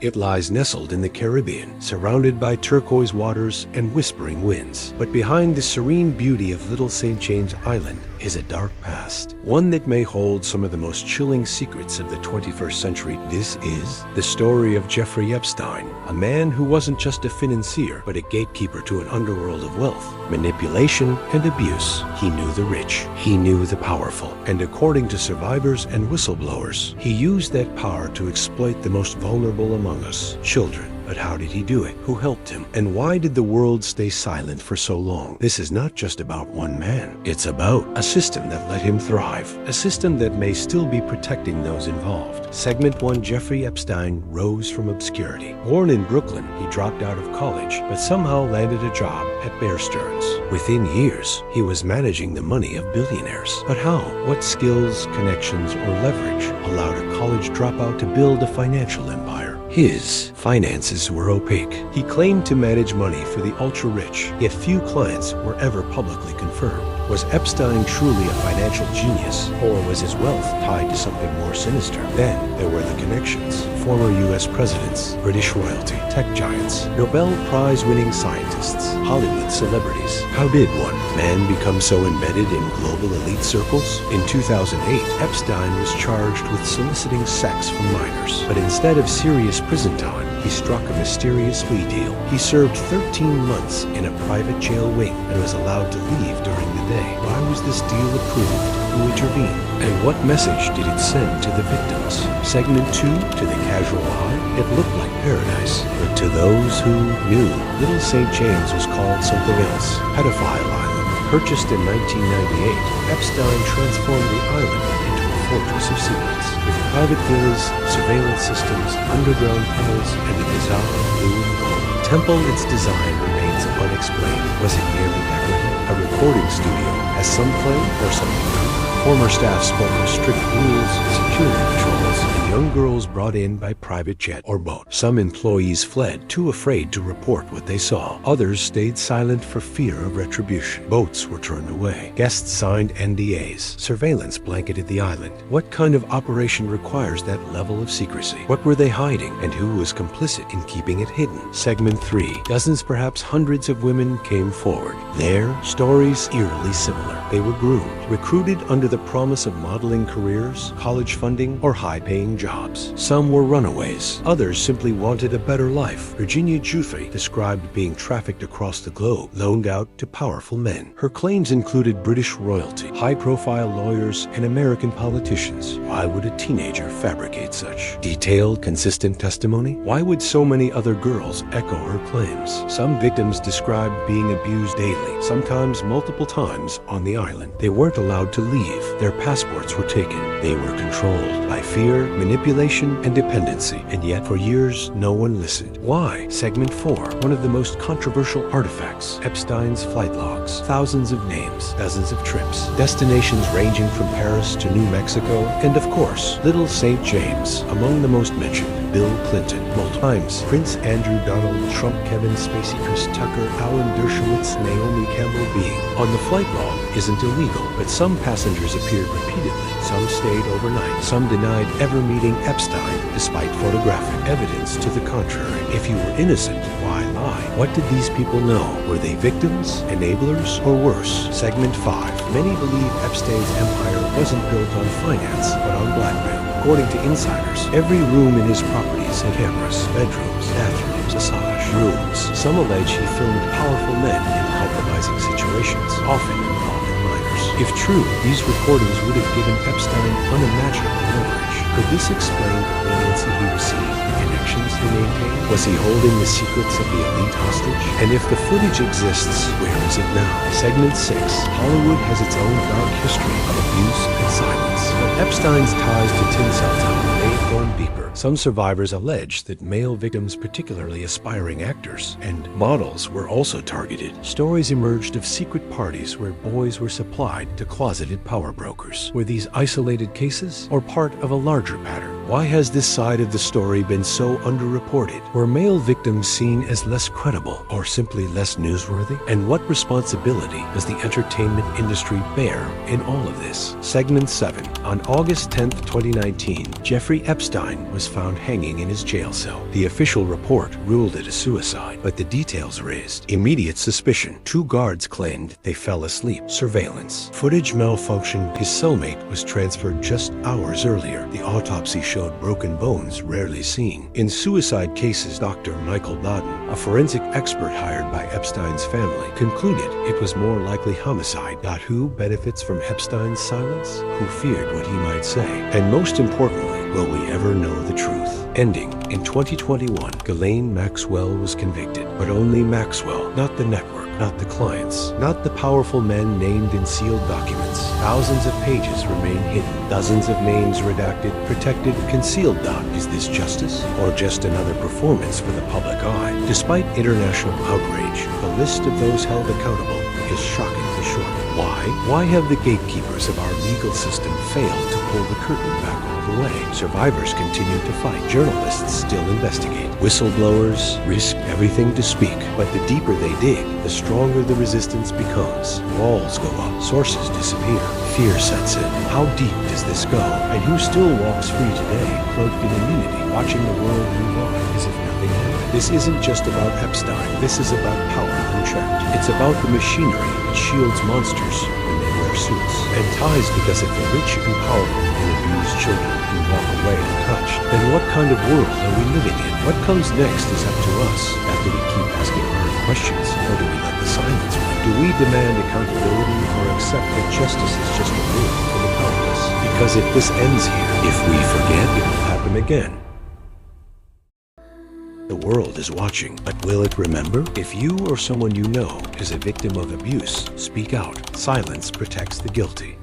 It lies nestled in the Caribbean, surrounded by turquoise waters and whispering winds. But behind the serene beauty of Little St. James Island is a dark past, one that may hold some of the most chilling secrets of the 21st century. This is the story of Jeffrey Epstein, a man who wasn't just a financier, but a gatekeeper to an underworld of wealth, manipulation, and abuse. He knew the rich, he knew the powerful, and according to survivors and whistleblowers, he used that power to exploit the most vulnerable among us, children. But how did he do it? Who helped him? And why did the world stay silent for so long? This is not just about one man. It's about a system that let him thrive. A system that may still be protecting those involved. Segment 1. Jeffrey Epstein rose from obscurity. Born in Brooklyn, he dropped out of college, but somehow landed a job at Bear Stearns. Within years, he was managing the money of billionaires. But how? What skills, connections, or leverage allowed a college dropout to build a financial empire? His finances were opaque. He claimed to manage money for the ultra-rich, yet few clients were ever publicly confirmed. Was Epstein truly a financial genius, or was his wealth tied to something more sinister? Then there were the connections. Former U.S. presidents, British royalty, tech giants, Nobel Prize-winning scientists, Hollywood celebrities. How did one man become so embedded in global elite circles? In 2008, Epstein was charged with soliciting sex from minors. But instead of serious prison time, he struck a mysterious plea deal. He served 13 months in a private jail wing and was allowed to leave during the day. Why was this deal approved? Who intervened? And what message did it send to the victims? Segment 2, to the casual eye, it looked like paradise. But to those who knew, Little St. James was called something else. Pedophile Island. Purchased in 1998, Epstein transformed the island into a fortress of secrets. With private villas, surveillance systems, underground tunnels, and a bizarre blue and gold temple, its design remains unexplained. Was it merely decorative? A recording studio, as some claim, or something else? Former staff spoke of strict rules, security patrols, and young girls brought in by private jet or boat. Some employees fled, too afraid to report what they saw. Others stayed silent for fear of retribution. Boats were turned away. Guests signed NDAs. Surveillance blanketed the island. What kind of operation requires that level of secrecy? What were they hiding, and who was complicit in keeping it hidden? Segment 3. Dozens, perhaps hundreds of women came forward. Their stories eerily similar. They were groomed, recruited under the promise of modeling careers, college funding, or high-paying jobs. Some were runaways. Others simply wanted a better life. Virginia Giuffre described being trafficked across the globe, loaned out to powerful men. Her claims included British royalty, high-profile lawyers, and American politicians. Why would a teenager fabricate such detailed, consistent testimony? Why would so many other girls echo her claims? Some victims described being abused daily, sometimes multiple times on the island. They weren't allowed to leave. Their passports were taken. They were controlled by fear, manipulation, and dependency. And yet, for years, no one listened. Why? Segment 4. One of the most controversial artifacts. Epstein's flight logs. Thousands of names, dozens of trips, destinations ranging from Paris to New Mexico, and of course, Little St. James. Among the most mentioned, Bill Clinton, multiple times, Prince Andrew, Donald Trump, Kevin Spacey, Chris Tucker, Alan Dershowitz, Naomi Campbell being. On the flight log isn't illegal, but some passengers appeared repeatedly. Some stayed overnight. Some denied ever meeting Epstein, despite photographic evidence to the contrary. If you were innocent, why lie? What did these people know? Were they victims, enablers, or worse? Segment 5. Many believe Epstein's empire wasn't built on finance, but on blackmail. According to insiders, every room in his properties had cameras, bedrooms, bathrooms, massage rooms. Some allege he filmed powerful men in compromising situations, often involving minors. If true, these recordings would have given Epstein unimaginable leverage. Could this explain the brilliance he received, the connections he maintained? Was he holding the secrets of the elite hostage? And if the footage exists, where is it now? Segment 6. Hollywood has its own dark history of abuse and silence. But Epstein's ties to Tinseltown may have gone deeper. Some survivors allege that male victims, particularly aspiring actors and models, were also targeted. Stories emerged of secret parties where boys were supplied to closeted power brokers. Were these isolated cases or part of a larger pattern? Why has this side of the story been so underreported? Were male victims seen as less credible or simply less newsworthy? And what responsibility does the entertainment industry bear in all of this? Segment 7. On August 10, 2019, Jeffrey Epstein was was found hanging in his jail cell. The official report ruled it a suicide, but the details raised immediate suspicion. 2 guards claimed they fell asleep. Surveillance footage malfunctioned. His cellmate was transferred just hours earlier. The autopsy showed broken bones rarely seen. In suicide cases, Dr. Michael Dodden, a forensic expert hired by Epstein's family, concluded it was more likely homicide. Who benefits from Epstein's silence? Who feared what he might say? And most importantly, will we ever know the truth? Ending in 2021, Ghislaine Maxwell was convicted, but only Maxwell, not the network, not the clients, not the powerful men named in sealed documents. Thousands of pages remain hidden, dozens of names redacted, protected, concealed. Is this justice or just another performance for the public eye? Despite international outrage, the list of those held accountable is shockingly short. Why? Why have the gatekeepers of our legal system failed to pull the curtain back all the way? Survivors continue to fight. Journalists still investigate. Whistleblowers risk everything to speak. But the deeper they dig, the stronger the resistance becomes. Walls go up. Sources disappear. Fear sets in. How deep does this go? And who still walks free today, cloaked in immunity, watching the world move on as if nothing happened? This isn't just about Epstein. This is about power unchecked. It's about the machinery that shields monsters when they wear suits, and ties because if the rich and powerful and abused children can walk away untouched, then what kind of world are we living in? What comes next is up to us. After we keep asking hard questions, or do we let the silence win? Do we demand accountability or accept that justice is just a word for the powerless? Because if this ends here, if we forget, it will happen again. The world is watching, but will it remember? If you or someone you know is a victim of abuse, speak out. Silence protects the guilty.